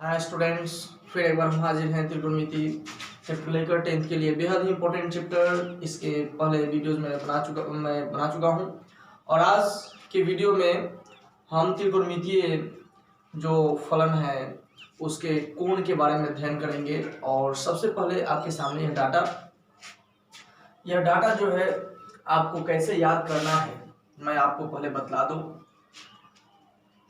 Hi students, फिर एक बार हम हाजिर हैं त्रिकोणमिति चैप्टर लेकर 10th के लिए। बेहद ही इंपॉर्टेंट चैप्टर इसके पहले वीडियोस में मैं बना चुका हूं और आज के वीडियो में हम त्रिकोणमितीय जो फलन है उसके कोण के बारे में अध्ययन करेंगे। और सबसे पहले आपके सामने यह डाटा जो है आपको कैसे याद करना है मैं आपको पहले बतला दूं।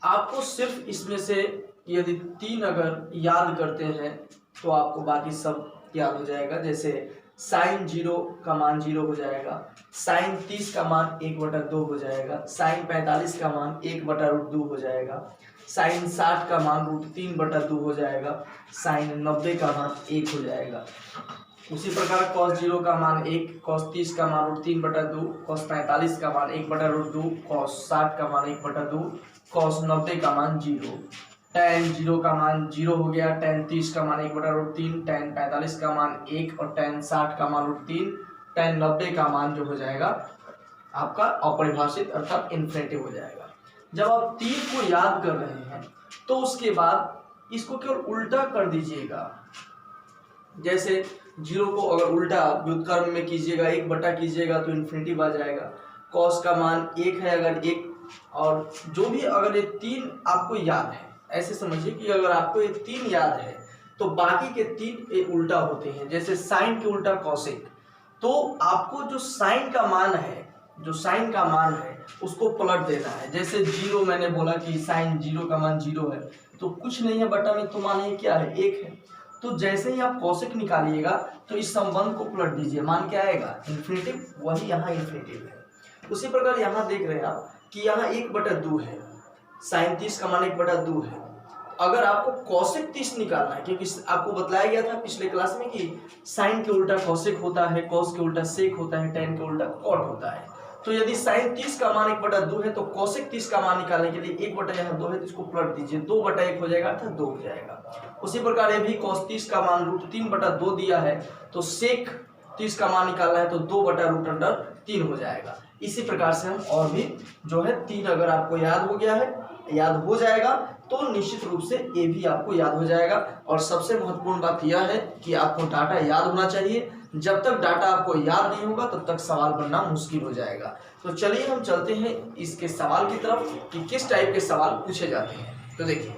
आपको सिर्फ इसमें से यदि 3 अगर याद करते हैं तो आपको बाकी सब याद हो जाएगा। जैसे साइन 0 का मान 0 हो जाएगा, साइन 30 का मान 1/2 हो जाएगा, साइन 45 का मान 1/√2 हो जाएगा, साइन 60 का मान √3/2 हो जाएगा, साइन 90 का मान 1 हो जाएगा। उसी प्रकार कॉस 0 का मान 1, कॉस 30 का मान √3/2, कॉस 45 का मान 1/√2, कॉस 60 का मान 1/2, कॉस 90 का मान 0, tan 0 का मान 0 हो गया, tan 30 का मान 1/√3, tan 45 का मान 1 और tan 60 का मान √3, tan 90 का मान जो हो जाएगा आपका अपरिभाषित अर्थात इन्फिनिटी हो जाएगा। जब आप 3 को याद कर रहे हैं तो उसके बाद इसको केवल उल्टा कर दीजिएगा। जैसे 0 को अगर उल्टा व्युत्क्रम में कीजिएगा, 1 कीजिएगा तो इन्फिनिटी आ जाएगा। कॉस का मान 1 है, अगर 1 और जो भी अगर ये 3 आपको याद है, ऐसे समझिए कि अगर आपको ये 3 याद है तो बाकी के 3 ये उल्टा होते हैं। जैसे साइन के उल्टा कॉसेक, तो आपको जो साइन का मान है उसको पलट देना है। जैसे 0 मैंने बोला कि साइन 0 का मान 0 है तो कुछ नहीं है बटा में, तो मान ये क्या है 1 है। तो जैसे ही आप कॉसेक निकालिएगा तो इस संबंध को पलट दीजिए, मान क्या आएगा इन्फिनिटिव, वही यहाँ इन्फिनिटिव है। उसी प्रकार यहाँ देख रहे हैं आप कि यहाँ 1/2 है, साइन 30 का मान 1/2 है। अगर आपको कॉसेक 30 निकालना है, क्योंकि आपको बताया गया था पिछले क्लास में कि साइन के उल्टा कॉसेक होता है, कॉस के उल्टा सेक होता है, टेन के उल्टा कॉट होता है। तो यदि साइन 30 का मान 1/2 है तो कॉसेक 30 का मान निकालने के लिए 1/2 है तो इसको पलट दीजिए, 2/1 हो जाएगा अर्थात 2 हो जाएगा। उसी प्रकार ये भी कॉस 30 का मान √3/2 दिया है तो सेक 30 का मान निकालना है तो 2/√3 हो जाएगा। इसी प्रकार से हम और भी जो है 3 अगर आपको याद हो जाएगा तो निश्चित रूप से ये भी आपको याद हो जाएगा। और सबसे महत्वपूर्ण बात यह है कि आपको डाटा याद होना चाहिए। जब तक डाटा आपको याद नहीं होगा तब तक सवाल बनना मुश्किल हो जाएगा। तो चलिए हम चलते हैं इसके सवाल की तरफ कि किस टाइप के सवाल पूछे जाते हैं। तो देखिए,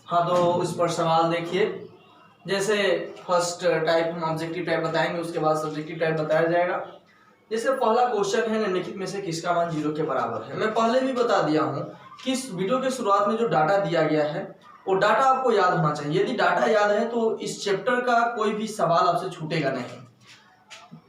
हाँ तो इस पर सवाल देखिए। जैसे फर्स्ट टाइप हम ऑब्जेक्टिव टाइप बताएंगे, उसके बाद सब्जेक्टिव टाइप बताया जाएगा। जैसे पहला क्वेश्चन है, निम्नलिखित में से किसका मान 0 के बराबर है। मैं पहले भी बता दिया हूँ कि इस वीडियो के शुरुआत में जो डाटा दिया गया है वो डाटा आपको याद होना चाहिए। यदि डाटा याद है तो इस चैप्टर का कोई भी सवाल आपसे छूटेगा नहीं।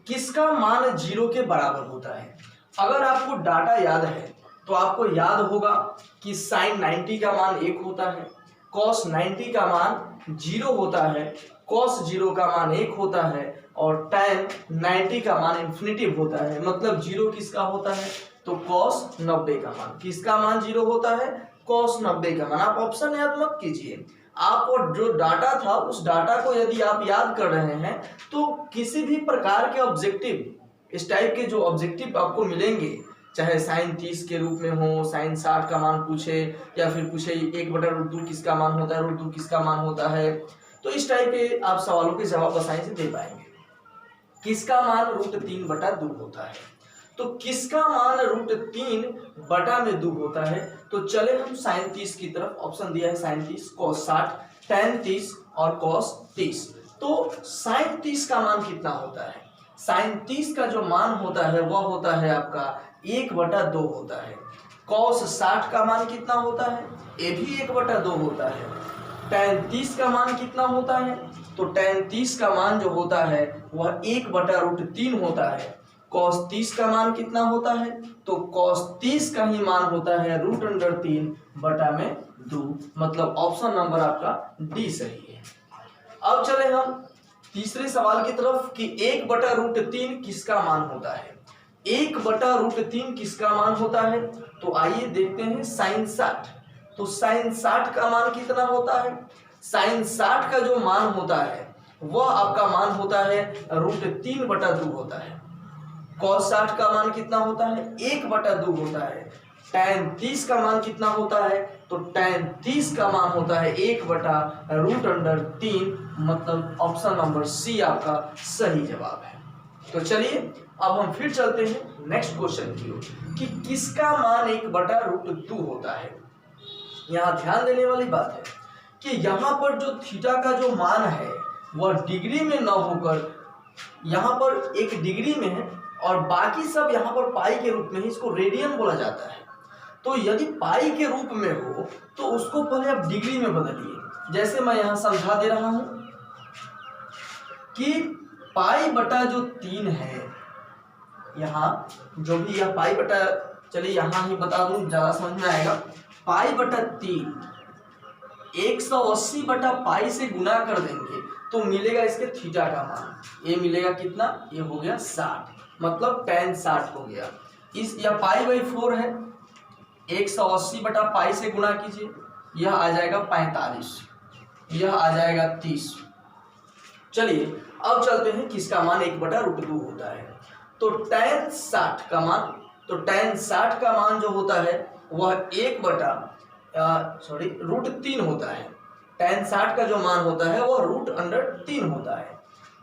किसका मान 0 के बराबर होता है, अगर आपको डाटा याद है तो आपको याद होगा कि साइन 90 का मान 1 होता है, कॉस 90 का मान 0 होता है, कॉस 0 का मान 1 होता है और tan 90 का मान इन्फिनिटिव होता है। मतलब 0 किसका होता है तो कॉस 90 का मान, किसका मान 0 होता है कॉस 90 का मान। आप ऑप्शन याद मत कीजिए, आप जो डाटा था उस डाटा को यदि आप याद कर रहे हैं तो किसी भी प्रकार के ऑब्जेक्टिव, इस टाइप के जो ऑब्जेक्टिव आपको मिलेंगे, चाहे साइन 30 के रूप में हो, साइन 60 का मान पूछे या फिर पूछे 1/√2 किसका मान होता है, √2 किसका मान होता है, तो इस टाइप के आप सवालों के जवाब आसानी से दे पाएंगे। किसका मान √3/2 होता है, तो किसका मान √3/2 होता है। तो चले हम साइन 30 की तरफ, ऑप्शन दिया है साइन 30, कॉस 60, tan 30 और कॉस 30। तो साइन 30 का मान कितना होता है, साइन 30 का जो मान होता है वह होता है आपका 1/2 होता है। कॉस 60 का मान कितना होता है, ये भी 1/2 होता है। tan 30 का मान कितना होता है, तो tan 30 का मान जो होता है वह 1/√3 होता है। cos 30 का मान कितना होता है, तो cos 30 का ही मान होता है √3/2। मतलब ऑप्शन नंबर आपका डी सही है। अब चले हम तीसरे सवाल की तरफ कि 1/√3 किसका मान होता है। 1/√3 किसका मान होता है, तो आइए देखते हैं साइन 60। तो साइन 60 का मान कितना होता है, साइन 60 का जो मान होता है वह आपका मान होता है √3/2 होता है। कॉस 60 का मान कितना होता है 1/2 होता है। tan 30 का मान कितना होता है, तो तो tan 30 का मान होता है 1/√3, मतलब ऑप्शन नंबर सी आपका सही जवाब है। तो चलिए अब हम फिर चलते हैं नेक्स्ट क्वेश्चन की ओर कि किसका मान 1/√2 होता है। यहाँ ध्यान देने वाली बात है कि यहाँ पर जो थीटा का जो मान है वह डिग्री में न होकर यहाँ पर 1 डिग्री में है और बाकी सब यहाँ पर पाई के रूप में है, इसको रेडियन बोला जाता है। तो यदि पाई के रूप में हो तो उसको पहले आप डिग्री में बदलिए। जैसे मैं यहाँ समझा दे रहा हूं कि पाई बटा जो 3 है, यहाँ जो भी यह पाई बटा, चलिए यहाँ ही बता दूं ज्यादा समझ में आएगा। पाई बटा 3 180 बटा पाई से गुना कर देंगे तो मिलेगा इसके थीटा का मान। ये मिलेगा कितना, ये हो गया 60, मतलब tan 60 हो गया। इस या पाई/4 है, 180 बटा पाई से गुना कीजिए, यह आ जाएगा 45, यह आ जाएगा 30। चलिए अब चलते हैं किसका मान 1/√2 होता है। तो tan 60 का मान, तो tan 60 का मान जो होता है वह √3 होता है। tan 60 का जो मान होता है वह √3 होता है।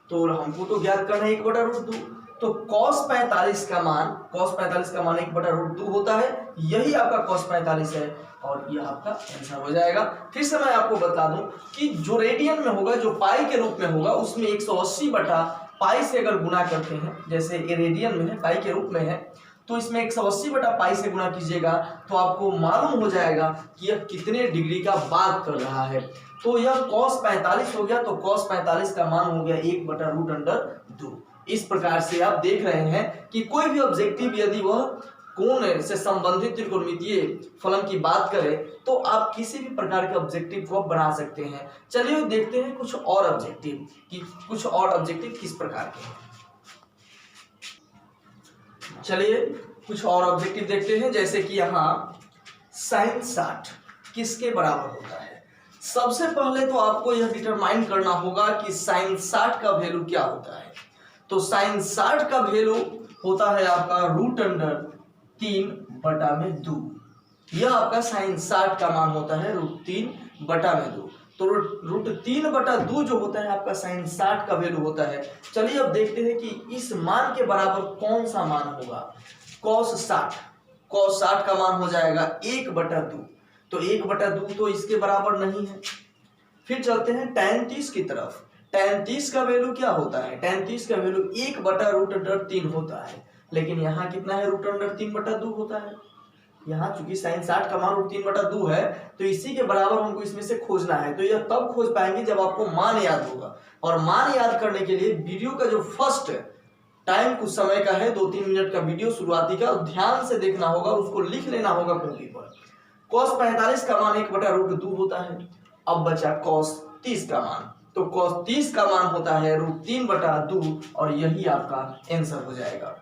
तो हमको तो ज्ञात करना है 1/√2, तो cos 45 का मान 1/√2 होता है। यही आपका cos 45 है और यह आपका आंसर हो जाएगा। फिर से मैं आपको बता दूं कि जो रेडियन में होगा, जो पाई के रूप में होगा, उसमें 180 बटा पाई से अगर गुना करते हैं, जैसे ये रेडियन में है, पाई के रूप में है, तो इसमें 180 बटा पाई से गुना कीजिएगा तो आपको मालूम हो जाएगा कि यह कितने डिग्री का बात कर रहा है। तो यह cos 45 हो गया, तो cos 45 का मान हो गया 1/√2। इस प्रकार से आप देख रहे हैं कि कोई भी ऑब्जेक्टिव यदि वह कोण से संबंधित त्रिकोणमितीय फलन की बात करें तो आप किसी भी प्रकार के ऑब्जेक्टिव को बना सकते हैं। चलिए देखते हैं कुछ और ऑब्जेक्टिव कि कुछ और ऑब्जेक्टिव किस प्रकार के हैं। चलिए कुछ और ऑब्जेक्टिव देखते हैं, जैसे कि यहाँ sin 60 किसके बराबर होता है। सबसे पहले तो आपको यह डिटरमाइन करना होगा कि sin 60 का वैल्यू क्या होता है। तो sin 60 का वैल्यू होता है आपका √3/2। यह आपका sin 60 का मान होता है √3/2। तो √3/2 जो होता है आपका sin 60 का वैल्यू होता है। चलिए अब देखते हैं कि इस मान के बराबर कौन सा मान होगा। cos 60 का मान हो जाएगा 1/2, तो 1/2 तो इसके बराबर नहीं है। फिर चलते हैं tan 30 की तरफ। tan 30 का वैल्यू क्या होता है, tan 30 का वैल्यू 1/√3 होता है, लेकिन यहाँ कितना है, √3/2 होता है। यहाँ चूंकि sin 60 का मान √3/2 है तो इसी के बराबर हमको इसमें से खोजना है। तो यह तब खोज पाएंगे जब आपको मान याद होगा, और मान याद करने के लिए वीडियो का जो फर्स्ट टाइम कुछ समय का है, 2-3 मिनट का वीडियो शुरुआती का, ध्यान से देखना होगा, उसको लिख लेना होगा कॉपी पर। cos 45 का मान 1/√2 होता है। अब बचा cos 30 का मान, तो cos 30 का मान होता है √3/2 और यही आपका आंसर हो जाएगा।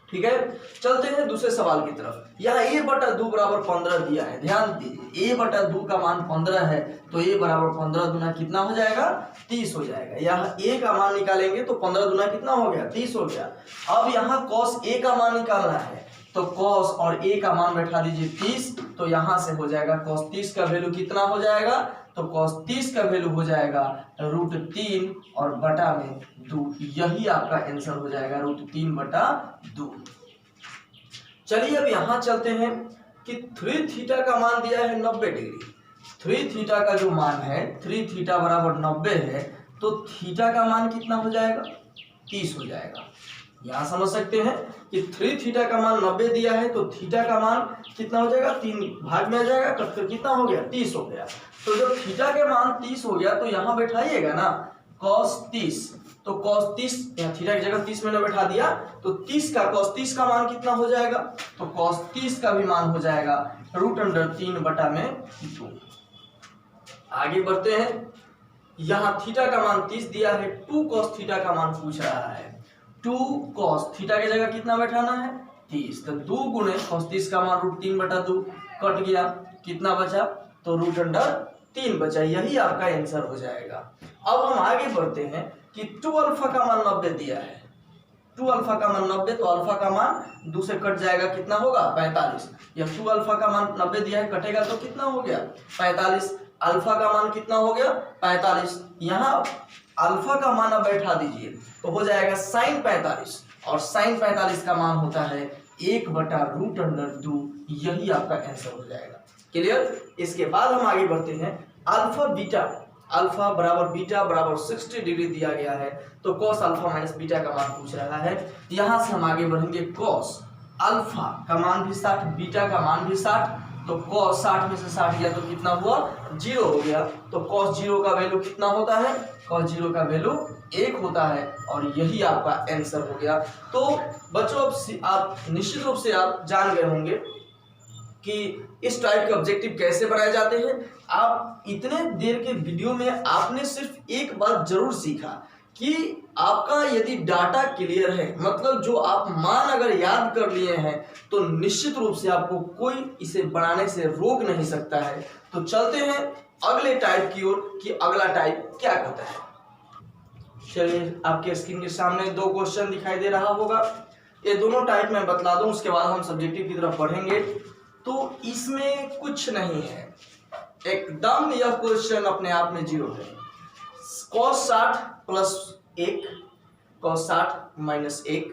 ठीक है, चलते हैं दूसरे सवाल की तरफ। यहाँ a/2 बराबर 15 दिया है, ध्यान दीजिए a/2 का मान 15 है, तो a बराबर 15 दूना कितना हो जाएगा, 30 हो जाएगा। यहाँ a का मान निकालेंगे तो 15 दूना कितना हो गया, 30 हो गया। अब यहाँ cos a का मान निकालना है, तो cos और a का मान बैठा दीजिए 30, तो यहाँ से हो जाएगा cos 30 का वैल्यू कितना हो जाएगा, तो cos 30 का वैल्यू हो जाएगा √3 और बटा में 2, यही आपका आंसर हो जाएगा √3/2। चलिए अब यहाँ चलते हैं कि 3θ का मान दिया है 90 डिग्री। 3θ का जो मान है 3θ बराबर 90 है, तो थीटा का मान कितना हो जाएगा, 30 हो जाएगा। यहाँ समझ सकते हैं कि 3θ का मान 90 दिया है, तो थीटा का मान कितना हो जाएगा, 3 भाग में आ जाएगा, कटकर कितना हो गया, 30 हो गया। तो जब थीटा के मान 30 हो गया तो यहाँ बैठाइएगा ना cos 30, तो cos 30 यहाँ थीटा की जगह 30 मैंने बैठा दिया, तो 30 का cos 30 का मान कितना हो जाएगा, तो cos 30 का भी मान हो जाएगा √3/2। आगे बढ़ते हैं, यहाँ थीटा का मान 30 दिया है, 2 cos थीटा का मान पूछ रहा है। 2 cos थीटा की जगह कितना बैठाना है, 30, तो 2 गुणे cos 30 का मान √3/2 कट गया, कितना बचा, तो √3 बचा, यही आपका आंसर हो जाएगा। अब हम आगे बढ़ते हैं कि 2α का मान 90 दिया है, 2 अल्फा का मान 90, तो अल्फा का मान 2 से कट जाएगा, कितना होगा 45। या 2 अल्फा का मान 90 दिया है, कटेगा तो कितना हो गया 45। अल्फा का मान कितना हो गया 45। यहाँ अल्फा का मान अब बैठा दीजिए तो हो जाएगा sin 45, और sin 45 का मान होता है 1/√2। यही आपका आंसर हो जाएगा। क्लियर। इसके बाद हम आगे बढ़ते हैं। अल्फा बीटा, अल्फा बराबर बीटा बराबर 60 डिग्री दिया गया है, तो cos अल्फा माइनस बीटा का मान पूछ रहा है। यहाँ से हम आगे बढ़ेंगे। cos अल्फा का मान भी 60, बीटा का मान भी 60, तो cos 60 में से 60 गया तो कितना हुआ 0 हो गया। तो cos 0 का वैल्यू कितना होता है, cos 0 का वैल्यू 1 होता है, और यही आपका आंसर हो गया। तो बच्चों अब आप निश्चित रूप से आप जान गए होंगे कि इस टाइप के ऑब्जेक्टिव कैसे बनाए जाते हैं। आप इतने देर के वीडियो में आपने सिर्फ एक बात जरूर सीखा कि आपका यदि डाटा क्लियर है, मतलब जो आप मान अगर याद कर लिए हैं, तो निश्चित रूप से आपको कोई इसे बनाने से रोक नहीं सकता है। तो चलते हैं अगले टाइप की ओर कि अगला टाइप क्या कहता है। चलिए, आपके स्क्रीन के सामने 2 क्वेश्चन दिखाई दे रहा होगा। ये दोनों टाइप मैं बतला दूं, उसके बाद हम सब्जेक्टिव की तरफ बढ़ेंगे। तो इसमें कुछ नहीं है, एकदम यह क्वेश्चन अपने आप में 0 है। cos 60 प्लस 1, cos 60 माइनस 1,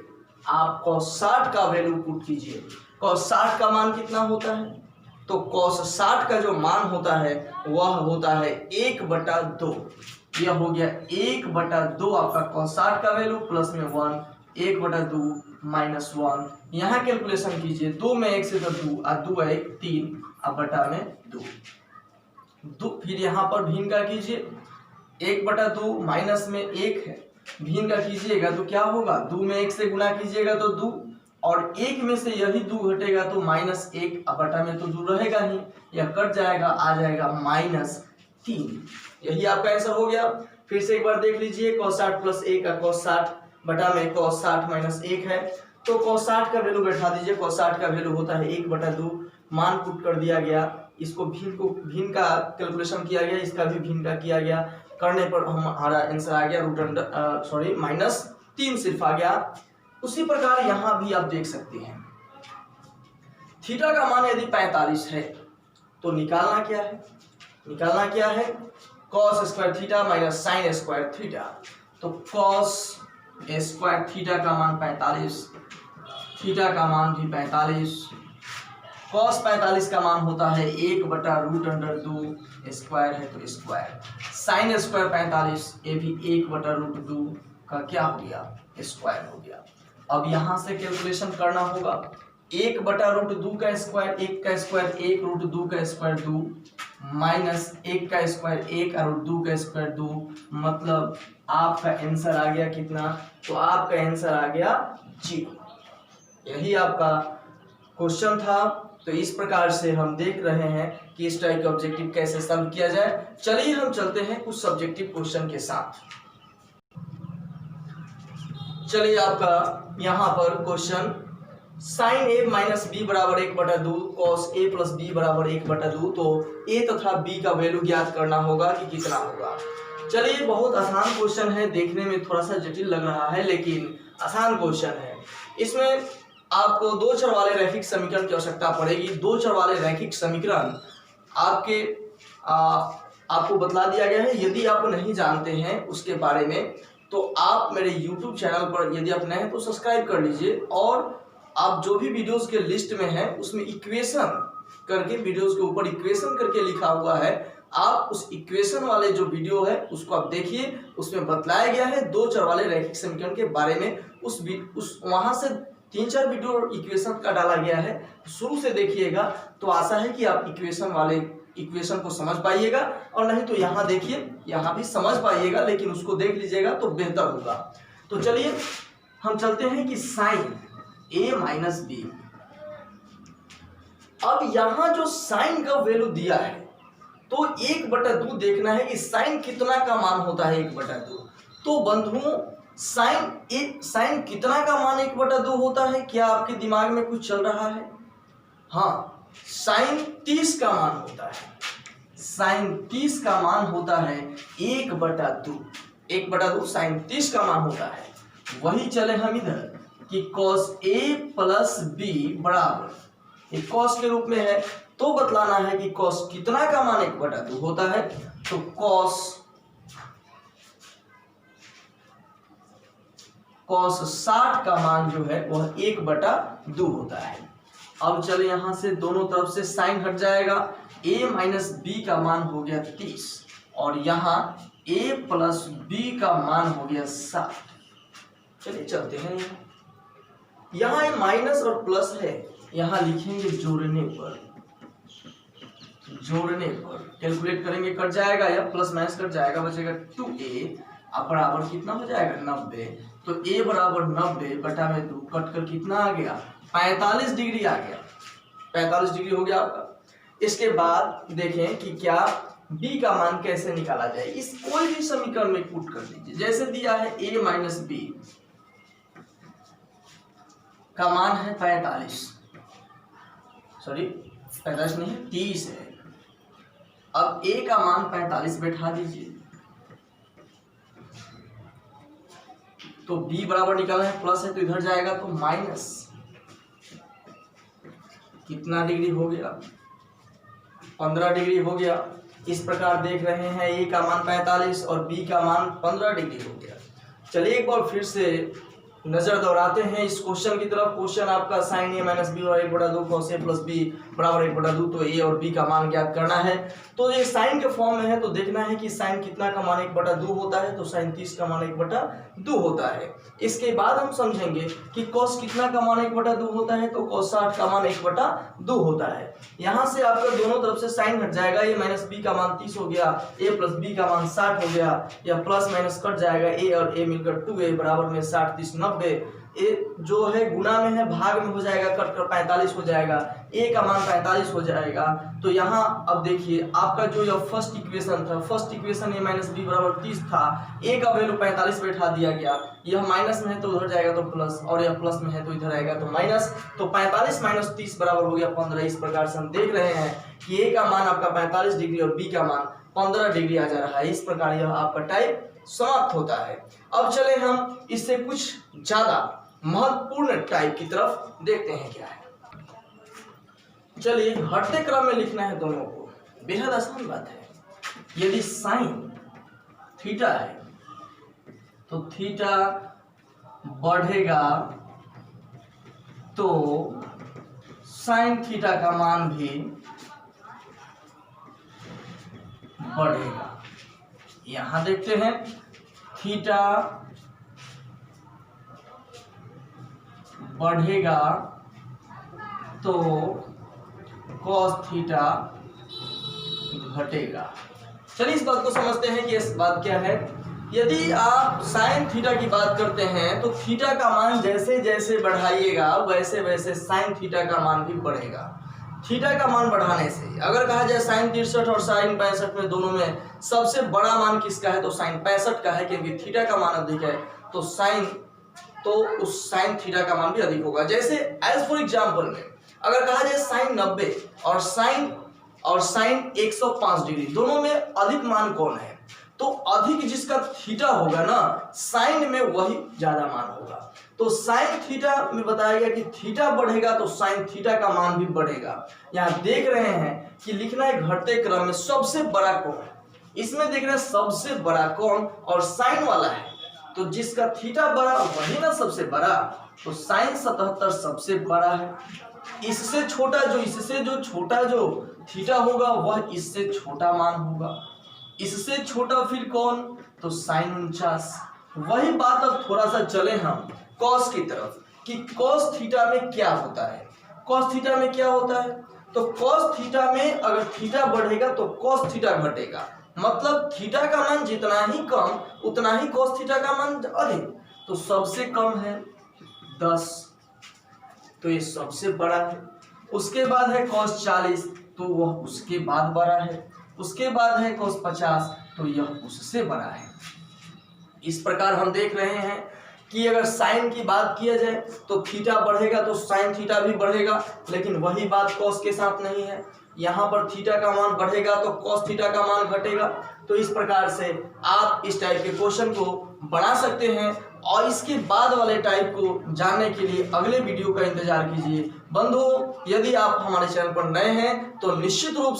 आप cos 60 का वैल्यू पुट कीजिए। cos 60 का मान कितना होता है, तो cos 60 का जो मान होता है वह होता है 1/2। यह हो गया 1/2 आपका cos 60 का वैल्यू, प्लस में 1, 1/2 माइनस 1। यहाँ कैलकुलेशन कीजिए, 2 में 1 से तो 2, और 2 है 1, 3, अब बटा में 2। फिर यहाँ पर भिन्न का कीजिए, 1/2 माइनस में 1 है, भिन्न का कीजिएगा तो क्या होगा, 2 में 1 से गुणा कीजिएगा तो 2, और 1 में से यही 2 घटेगा तो -1, अब बटा में तो 2 रहेगा ही, यह कट जाएगा, आ जाएगा -3। यही आपका आंसर हो गया। फिर से एक बार देख लीजिए, cos 60 प्लस 1 का cos 60 बटा में cos 60 माइनस 1 है, तो cos 60 का वैल्यू बैठा दीजिए। cos 60 का वैल्यू होता है 1/2, मान पुट कर दिया गया, इसको भिन्न का कैलकुलेशन किया गया, इसका भी भिन्न का किया गया, करने पर हमारा आंसर आ गया -3 सिर्फ आ गया। उसी प्रकार यहाँ भी आप देख सकते हैं, थीटा का मान यदि 45 है तो निकालना क्या है, cos square theta minus sine square theta. तो cos स्क्वायर थीटा का मान 45, थीटा का मान भी 45, cos 45 का मान होता है 1/√2, स्क्वायर है तो स्क्वायर, साइन स्क्वायर 45 ये भी 1/√2 का क्या हो गया, स्क्वायर हो गया। अब यहाँ से कैलकुलेशन करना होगा, 1/√2 का स्क्वायर, 1 का स्क्वायर 1, √2 का स्क्वायर 2, माइनस 1 का स्क्वायर 1 और 2 का स्क्वायर 2, मतलब आपका आंसर आ गया कितना, तो आपका आंसर आ गया 0। यही आपका क्वेश्चन था। तो इस प्रकार से हम देख रहे हैं कि इस टाइप के ऑब्जेक्टिव कैसे सॉल्व किया जाए। चलिए हम चलते हैं कुछ सब्जेक्टिव क्वेश्चन के साथ। चलिए आपका यहाँ पर question, sine a minus B बराबर 1/2, cos a प्लस बी बराबर 1/2, तो a तथा b का वैल्यू ज्ञात करना होगा कि कितना होगा। चलिए, बहुत आसान क्वेश्चन है, देखने में थोड़ा सा जटिल लग रहा है लेकिन आसान क्वेश्चन है। इसमें आपको 2 चर वाले रैखिक समीकरण की आवश्यकता पड़ेगी। 2 चर वाले रैखिक समीकरण आपको बतला दिया गया है। यदि आप नहीं जानते हैं उसके बारे में तो आप मेरे YouTube चैनल पर यदि आप नए हैं तो सब्सक्राइब कर लीजिए, और आप जो भी वीडियोस के लिस्ट में है उसमें इक्वेशन करके, वीडियोस के ऊपर इक्वेशन करके लिखा हुआ है, आप उस इक्वेशन वाले जो वीडियो है उसको आप देखिए, उसमें बतलाया गया है 2 चर वाले रैखिक समीकरण के बारे में। उस वहां से 3-4 वीडियो इक्वेशन का डाला गया है, शुरू से देखिएगा तो आशा है कि आप इक्वेशन को समझ पाइएगा, और नहीं तो यहाँ देखिए, यहाँ भी समझ पाइएगा, लेकिन उसको देख लीजिएगा तो बेहतर होगा। तो चलिए हम चलते हैं कि साइन a माइनस बी। अब यहाँ जो साइन का वैल्यू दिया है तो 1/2 देखना है कि साइन कितना का मान होता है 1/2। तो बंधुओं, साइन कितना का मान 1/2 होता है, क्या आपके दिमाग में कुछ चल रहा है? हाँ, साइन 30 का मान होता है। साइन 30 का मान होता है 1/2। 1/2 साइन 30 का मान होता है। वही चले हम इधर कि cos a प्लस b बराबर एक cos के रूप में है, तो बतलाना है कि cos कितना का मान 1/2 होता है। तो cos 60 का मान जो है वह 1/2 होता है। अब चले यहां से दोनों तरफ से साइन हट जाएगा, a माइनस बी का मान हो गया 30 और यहाँ a प्लस बी का मान हो गया 60। चलिए चलते हैं, यहाँ ये माइनस और प्लस है, यहाँ लिखेंगे जोड़ने पर कैलकुलेट करेंगे, कट जाएगा या प्लस माइनस कट जाएगा, बचेगा 2a बराबर कितना हो जाएगा 90। तो a बराबर 90 बटा में 2 कट कर कितना आ गया 45 डिग्री आ गया, 45 डिग्री हो गया आपका। इसके बाद देखें कि क्या b का मान कैसे निकाला जाए। इस कोई भी समीकरण में पुट कर दीजिए, जैसे दिया है a माइनस बी का मान है 45, सॉरी 45 नहीं है 30 है। अब a का मान 45 बैठा दीजिए, तो b बराबर निकालना है, प्लस है तो इधर जाएगा तो माइनस कितना डिग्री हो गया 15 डिग्री हो गया। इस प्रकार देख रहे हैं a का मान 45 और b का मान 15 डिग्री हो गया। चलिए एक बार फिर से नजर दौड़ाते हैं इस क्वेश्चन की तरफ। क्वेश्चन आपका साइन a माइनस बी और 1/2 cos a प्लस बी बराबर 1/2, तो a और b का मान ज्ञात करना है। तो ये साइन के फॉर्म में है, तो देखना है कि साइन कितना का मान 1/2 होता है, तो साइन 30 का मान 1/2 होता है। इसके बाद हम समझेंगे कि cos कितना का मान 1/2 होता है, तो cos 60 का मान 1/2 होता है। यहाँ से आपका दोनों तरफ से साइन हट जाएगा, a माइनस बी का मान 30 हो गया, a प्लस बी का मान 60 हो गया, या प्लस माइनस कट जाएगा, a और a मिलकर 2a बराबर में 60 30 90। ए जो है गुना में है, भाग में हो जाएगा, कट कर 45 हो जाएगा, a का मान 45 हो जाएगा। तो यहाँ अब देखिए आपका जो यह फर्स्ट इक्वेशन था, first equation a minus B बराबर 30 था, a का वैल्यू 45 बैठा दिया गया, यह माइनस में है तो उधर जाएगा तो प्लस, और यह प्लस में है तो इधर आएगा तो माइनस। तो 45 माइनस 30 बराबर हो गया 15। इस प्रकार से हम देख रहे हैं कि a का मान आपका 45 डिग्री और b का मान 15 डिग्री आ जा रहा है। इस प्रकार यह आपका टाइप समाप्त होता है। अब चले हम इससे कुछ ज्यादा महत्वपूर्ण टाइप की तरफ देखते हैं क्या है। चलिए हटते क्रम में लिखना है दोनों को, बेहद आसान बात है। यदि साइन थीटा है तो थीटा बढ़ेगा तो साइन थीटा का मान भी बढ़ेगा। यहां देखते हैं थीटा बढ़ेगा तो cos थीटा घटेगा। चलिए इस बात को समझते हैं कि इस बात क्या है। यदि आप साइन थीटा की बात करते हैं तो थीटा का मान जैसे जैसे बढ़ाइएगा वैसे वैसे साइन थीटा का मान भी बढ़ेगा। थीटा का मान बढ़ाने से अगर कहा जाए साइन 63 और साइन 65 में दोनों में सबसे बड़ा मान किसका है, तो साइन 65 का है, क्योंकि थीटा का मान अधिक है तो उस साइन थीटा का मान भी अधिक होगा। जैसे एज फॉर एग्जाम्पल में अगर कहा जाए साइन 90 और साइन 105 डिग्री, दोनों में अधिक मान कौन है, तो अधिक जिसका थीटा होगा ना साइन में वही ज्यादा मान होगा। तो साइन थीटा में बताया गया कि थीटा बढ़ेगा तो साइन थीटा का मान भी बढ़ेगा। यहाँ देख रहे हैं कि लिखना है घटते क्रम में सबसे बड़ा कौन है, इसमें देख रहे हैं सबसे बड़ा कौन और साइन वाला है, तो जिसका थीटा बड़ा वही ना सबसे बड़ा, तो साइन 77 सबसे बड़ा है। इससे जो छोटा जो थीटा होगा वह इससे छोटा मान होगा। इससे छोटा फिर कौन, तो साइन 49। वही बात अब थोड़ा सा चले हम कॉस की तरफ कि कॉस थीटा में क्या होता है। कॉस थीटा में क्या होता है, तो कॉस थीटा में अगर थीटा बढ़ेगा तो कॉस थीटा घटेगा, मतलब थीटा का मान जितना ही कम उतना ही कॉस थीटा का मान अधिक। तो सबसे कम है 10, तो ये सबसे बड़ा है। उसके बाद है कॉस 40, तो वह उसके बाद बड़ा है। उसके बाद है कॉस 50, तो यह उससे बड़ा है। इस प्रकार हम देख रहे हैं कि अगर साइन की बात किया जाए तो थीटा बढ़ेगा तो साइन थीटा भी बढ़ेगा, लेकिन वही बात कॉस के साथ नहीं है। यहाँ पर थीटा का मान बढ़ेगा तो कॉस थीटा का मान घटेगा। तो इस प्रकार से आप इस टाइप के क्वेश्चन को बना सकते हैं। और इसके बाद वाले टाइप को जानने के लिए अगले वीडियो का इंतजार कीजिए। बंधुओं, यदि आप हमारे चैनल पर नए हैं तो निश्चित रूप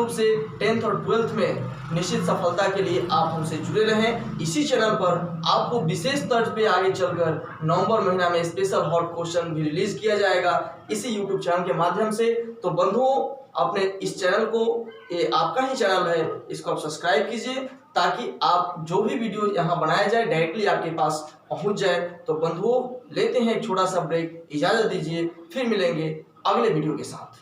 से 10th और 12th में निश्चित सफलता के लिए आप हमसे जुड़े रहें। इसी चैनल पर आपको विशेष तर्ज पे आगे चलकर नवंबर महीना में स्पेशल हॉट क्वेश्चन भी रिलीज किया जाएगा इसी यूट्यूब चैनल के माध्यम से। तो बंधुओं, अपने इस चैनल को, ये आपका ही चैनल है, इसको आप सब्सक्राइब कीजिए ताकि आप जो भी वीडियो यहाँ बनाया जाए डायरेक्टली आपके पास पहुँच जाए। तो बंधुओं, लेते हैं एक छोटा सा ब्रेक, इजाजत दीजिए, फिर मिलेंगे अगले वीडियो के साथ।